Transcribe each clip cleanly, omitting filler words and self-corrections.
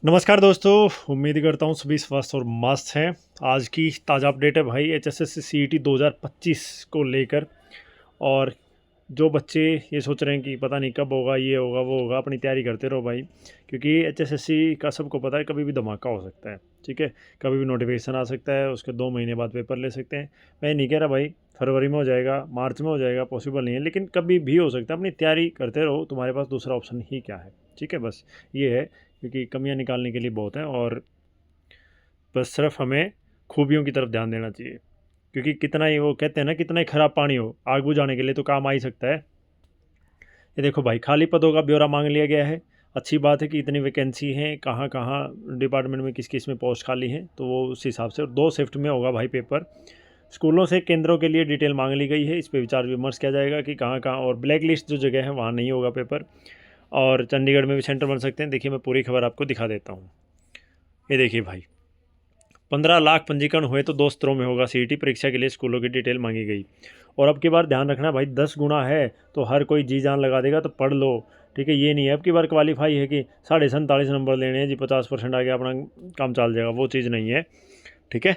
नमस्कार दोस्तों। उम्मीद करता हूँ सभी स्वस्थ और मस्त हैं। आज की ताज़ा अपडेट है भाई एचएसएससी सीईटी 2025 को लेकर। और जो बच्चे ये सोच रहे हैं कि पता नहीं कब होगा, ये होगा वो होगा, अपनी तैयारी करते रहो भाई, क्योंकि एचएसएससी का सबको पता है कभी भी धमाका हो सकता है। ठीक है, कभी भी नोटिफिकेशन आ सकता है, उसके 2 महीने बाद पेपर ले सकते हैं। मैं नहीं कह रहा भाई फरवरी में हो जाएगा, मार्च में हो जाएगा, पॉसिबल नहीं है, लेकिन कभी भी हो सकता है। अपनी तैयारी करते रहो, तुम्हारे पास दूसरा ऑप्शन ही क्या है। ठीक है, बस ये है, क्योंकि कमियां निकालने के लिए बहुत हैं। और बस सिर्फ हमें खूबियों की तरफ ध्यान देना चाहिए, क्योंकि कितना ही वो कहते हैं ना, कितना ही ख़राब पानी हो आग बुझाने के लिए तो काम आ ही सकता है। ये देखो भाई, खाली पदों का ब्यौरा मांग लिया गया है। अच्छी बात है कि इतनी वैकेंसी हैं, कहाँ कहाँ डिपार्टमेंट में किस किस में पोस्ट खाली हैं, तो वो उस हिसाब से। और 2 शिफ्ट में होगा भाई पेपर। स्कूलों से केंद्रों के लिए डिटेल मांग ली गई है, इस पर विचार विमर्श किया जाएगा कि कहाँ कहाँ। और ब्लैक लिस्ट जो जगह है वहाँ नहीं होगा पेपर। और चंडीगढ़ में भी सेंटर बन सकते हैं। देखिए, मैं पूरी खबर आपको दिखा देता हूँ। ये देखिए भाई, 15 लाख पंजीकरण हुए तो 2 स्तरों में होगा सीईटी परीक्षा के लिए, स्कूलों की डिटेल मांगी गई। और अब की बार ध्यान रखना भाई, 10 गुना है तो हर कोई जी जान लगा देगा, तो पढ़ लो। ठीक है, ये नहीं है अब की बार क्वालिफाई है कि 47.5 नंबर लेने हैं जी, 50% आ गया अपना काम चल जाएगा, वो चीज़ नहीं है। ठीक है,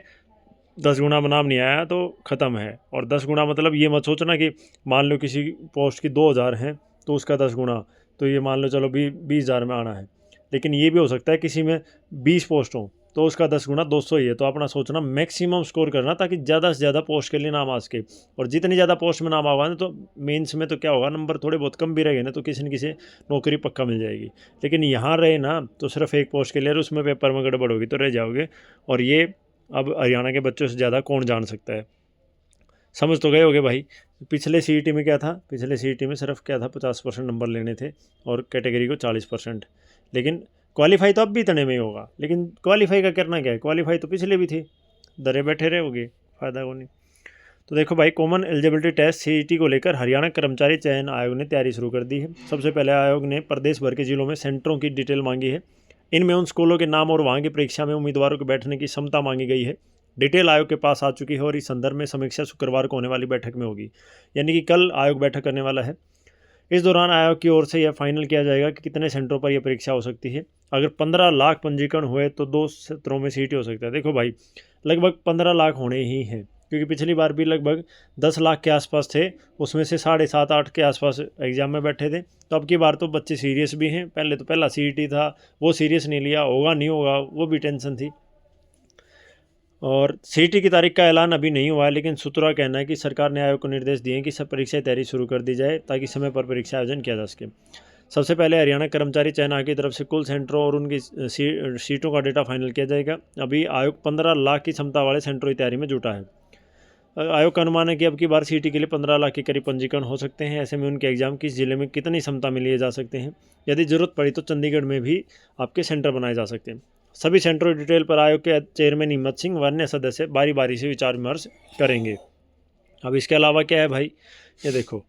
10 गुना बनाम नहीं आया तो ख़त्म है। और 10 गुना मतलब ये मत सोचना कि मान लो किसी पोस्ट की 2,000 हैं तो उसका 10 गुना, तो ये मान लो चलो 20,000 में आना है। लेकिन ये भी हो सकता है किसी में 20 पोस्ट हों तो उसका 10 गुना 200 ही है। तो अपना सोचना मैक्सिमम स्कोर करना, ताकि ज़्यादा से ज़्यादा पोस्ट के लिए नाम आ सके। और जितनी ज़्यादा पोस्ट में नाम आवा ना, तो मेंस में तो क्या होगा, नंबर थोड़े बहुत कम भी रहेंगे ना, तो किसी न किसी नौकरी पक्का मिल जाएगी। लेकिन यहाँ रहे ना तो सिर्फ एक पोस्ट के लिए, उसमें पेपर में गड़बड़ होगी तो रह जाओगे। और ये अब हरियाणा के बच्चों से ज़्यादा कौन जान सकता है। समझ तो गए होगे भाई। पिछले सीईटी में क्या था, पिछले सीईटी में सिर्फ क्या था, 50% नंबर लेने थे और कैटेगरी को 40%। लेकिन क्वालिफाई तो अब भी इतने में ही होगा। लेकिन क्वालिफाई का करना क्या है, क्वालिफाई तो पिछले भी थे, डरे बैठे रहोगे, फ़ायदा को नहीं। तो देखो भाई, कॉमन एलिजिबिलिटी टेस्ट सीईटी को लेकर हरियाणा कर्मचारी चयन आयोग ने तैयारी शुरू कर दी है। सबसे पहले आयोग ने प्रदेश भर के जिलों में सेंटरों की डिटेल मांगी है। इनमें उन स्कूलों के नाम और वहाँ की परीक्षा में उम्मीदवारों के बैठने की क्षमता मांगी गई है। डिटेल आयोग के पास आ चुकी है और इस संदर्भ में समीक्षा शुक्रवार को होने वाली बैठक में होगी। यानी कि कल आयोग बैठक करने वाला है। इस दौरान आयोग की ओर से यह फाइनल किया जाएगा कि कितने सेंटरों पर यह परीक्षा हो सकती है। अगर 15 लाख पंजीकरण हुए तो 2 सत्रों में सीटी हो सकता है। देखो भाई, लगभग 15 लाख होने ही हैं, क्योंकि पिछली बार भी लगभग 10 लाख के आसपास थे। उसमें से 7.5-8 के आसपास एग्जाम में बैठे थे। तो अब की बार तो बच्चे सीरियस भी हैं। पहले तो पहला सीईटी था, वो सीरियस नहीं लिया, होगा नहीं होगा वो भी टेंशन थी। और सीईटी की तारीख का ऐलान अभी नहीं हुआ है, लेकिन सूत्रों का कहना है कि सरकार ने आयोग को निर्देश दिए हैं कि सब परीक्षा तैयारी शुरू कर दी जाए, ताकि समय पर परीक्षा आयोजन किया जा सके। सबसे पहले हरियाणा कर्मचारी चयन आयोग की तरफ से कुल सेंटरों और उनकी सीटों का डेटा फाइनल किया जाएगा। अभी आयोग 15 लाख की क्षमता वाले सेंटरों की तैयारी में जुटा है। आयोग का अनुमान है कि अब की बार सीईटी के लिए 15 लाख के करीब पंजीकरण हो सकते हैं। ऐसे में उनके एग्जाम किस जिले में कितनी क्षमता में लिए जा सकते हैं। यदि जरूरत पड़ी तो चंडीगढ़ में भी आपके सेंटर बनाए जा सकते हैं। सभी सेंटरों की डिटेल पर आयोग के चेयरमैन हिम्मत सिंह व अन्य सदस्य बारी बारी से विचार विमर्श करेंगे। अब इसके अलावा क्या है भाई, ये देखो,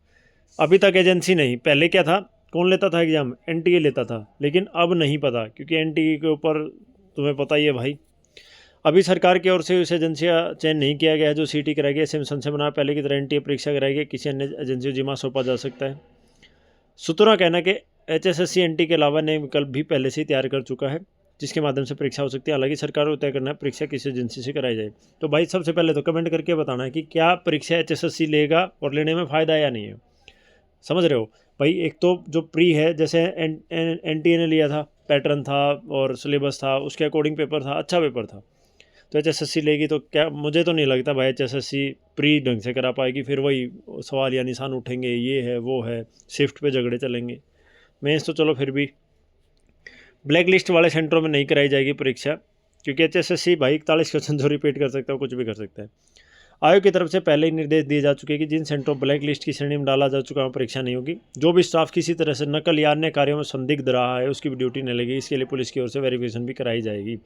अभी तक एजेंसी नहीं, पहले क्या था, कौन लेता था एग्जाम, एनटीए लेता था। लेकिन अब नहीं पता, क्योंकि एनटीए के ऊपर तुम्हें पता ही है भाई, अभी सरकार की ओर से उस एजेंसी का चयन नहीं किया गया है जो सीटी कराएगी। ऐसे संशय बना पहले की तरह एनटीए परीक्षा कराएगी, किसी अन्य एजेंसी को जिम्मा सौंपा जा सकता है। सूत्रों का कहना है कि एचएसएससी एनटी के अलावा नए विकल्प भी पहले से ही तैयार कर चुका है, जिसके माध्यम से परीक्षा हो सकती है। हालांकि सरकार को तय करना है परीक्षा किस एजेंसी से कराई जाए। तो भाई सबसे पहले तो कमेंट करके बताना है कि क्या परीक्षा एचएसएससी लेगा और लेने में फ़ायदा है या नहीं है। समझ रहे हो भाई। एक तो जो प्री है, जैसे एनटीए ने लिया था, पैटर्न था और सिलेबस था, उसके अकॉर्डिंग पेपर था, अच्छा पेपर था। तो एचएसएससी लेगी तो क्या, मुझे तो नहीं लगता भाई एचएसएससी प्री ढंग से करा पाएगी। फिर वही सवाल या निशान उठेंगे, ये है वो है, शिफ्ट पे झगड़े चलेंगे। मेंस तो चलो फिर भी, ब्लैक लिस्ट वाले सेंटरों में नहीं कराई जाएगी परीक्षा, क्योंकि एचएसएससी भाई 41 क्वेश्चन जो रिपीट कर सकता है, कुछ भी कर सकता है। आयोग की तरफ से पहले ही निर्देश दिए जा चुके हैं कि जिन सेंटरों ब्लैक लिस्ट की श्रेणी में डाला जा चुका है परीक्षा नहीं होगी। जो भी स्टाफ किसी तरह से नकल या अन्य कार्यों में संदिग्ध रहा है उसकी भी ड्यूटी नहीं लगेगी। इसके लिए पुलिस की ओर से वेरिफिकेशन भी कराई जाएगी।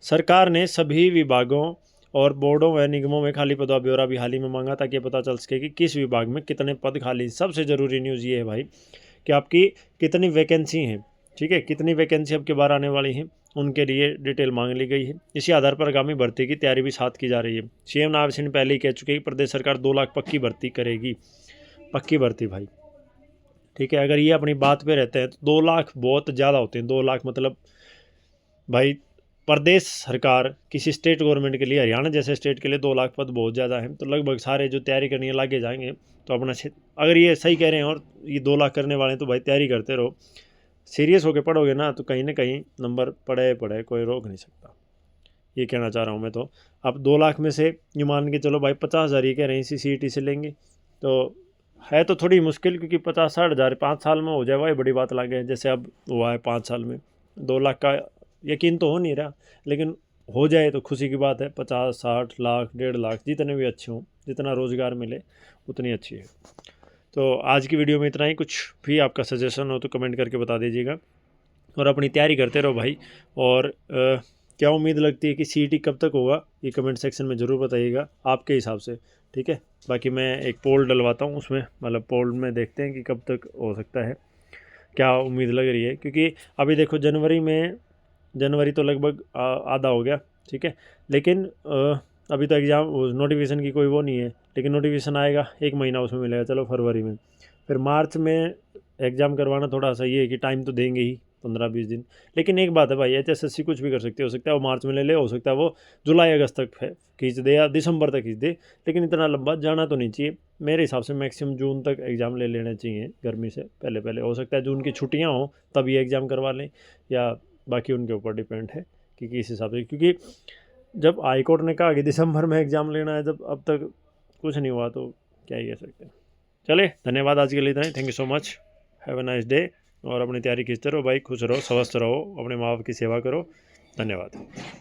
सरकार ने सभी विभागों और बोर्डों व निगमों में खाली पदों का ब्यौरा भी हाल ही में मांगा, ताकि पता चल सके कि किस विभाग में कितने पद खाली। सबसे ज़रूरी न्यूज़ ये है भाई कि आपकी कितनी वैकेंसी हैं। ठीक है, कितनी वैकेंसी अब के बार आने वाली हैं, उनके लिए डिटेल मांग ली गई है। इसी आधार पर आगामी भर्ती की तैयारी भी साथ की जा रही है। सीएम नवाब सिंह पहले ही कह चुके हैं कि प्रदेश सरकार 2 लाख पक्की भर्ती करेगी। पक्की भर्ती भाई, ठीक है, अगर ये अपनी बात पे रहते हैं तो 2 लाख बहुत ज़्यादा होते हैं। 2 लाख मतलब भाई प्रदेश सरकार किसी स्टेट गवर्नमेंट के लिए, हरियाणा जैसे स्टेट के लिए 2 लाख पद बहुत ज़्यादा है, तो लगभग सारे जो तैयारी करनी है लागे जाएंगे। तो अपना अगर ये सही कह रहे हैं और ये 2 लाख करने वाले हैं तो भाई तैयारी करते रहो, सीरियस होकर पढ़ोगे ना तो कहीं ना कहीं नंबर पड़े कोई रोक नहीं सकता। ये कहना चाह रहा हूँ मैं। तो अब 2 लाख में से ये मान के चलो भाई 50,000 ही कह रहे हैं इसी CET से लेंगे, तो है तो थोड़ी मुश्किल, क्योंकि 50-60 हज़ार 5 साल में हो जाए वही बड़ी बात लगे, जैसे अब हुआ है 5 साल में। 2 लाख का यकीन तो हो नहीं रहा, लेकिन हो जाए तो खुशी की बात है। 50-60 लाख 1.5 लाख जितने भी अच्छे हों, जितना रोज़गार मिले उतनी अच्छी है। तो आज की वीडियो में इतना ही। कुछ भी आपका सजेशन हो तो कमेंट करके बता दीजिएगा, और अपनी तैयारी करते रहो भाई। और क्या उम्मीद लगती है कि CET कब तक होगा, ये कमेंट सेक्शन में ज़रूर बताइएगा आपके हिसाब से, ठीक है। बाकी मैं एक पोल डलवाता हूँ, उसमें मतलब पोल में देखते हैं कि कब तक हो सकता है, क्या उम्मीद लग रही है। क्योंकि अभी देखो जनवरी तो लगभग आधा हो गया, ठीक है। लेकिन अभी तो एग्ज़ाम नोटिफिकेशन की कोई वो नहीं है, लेकिन नोटिफिकेशन आएगा 1 महीना उसमें मिलेगा, चलो फरवरी में। फिर मार्च में एग्ज़ाम करवाना थोड़ा सा ये है कि टाइम तो देंगे ही 15-20 दिन। लेकिन एक बात है भाई, HSSC कुछ भी कर सकती है, हो सकता है वो मार्च में ले हो सकता है वो जुलाई अगस्त तक खींच दे या दिसंबर तक खींच दे, लेकिन इतना लंबा जाना तो नहीं चाहिए। मेरे हिसाब से मैक्सिमम जून तक एग्ज़ाम ले लेने चाहिए, गर्मी से पहले पहले। हो सकता है जून की छुट्टियाँ हों तब ये एग्ज़ाम करवा लें, या बाकी उनके ऊपर डिपेंड है कि किस हिसाब से। क्योंकि जब हाई कोर्ट ने कहा कि दिसंबर में एग्ज़ाम लेना है, जब अब तक कुछ नहीं हुआ तो क्या ही कह सकते हैं। चले, धन्यवाद आज के लिए इतना ही। Thank you so much, have a nice day. और अपनी तैयारी खींचते रहो भाई, खुश रहो, स्वस्थ रहो, अपने माँ बाप की सेवा करो। धन्यवाद।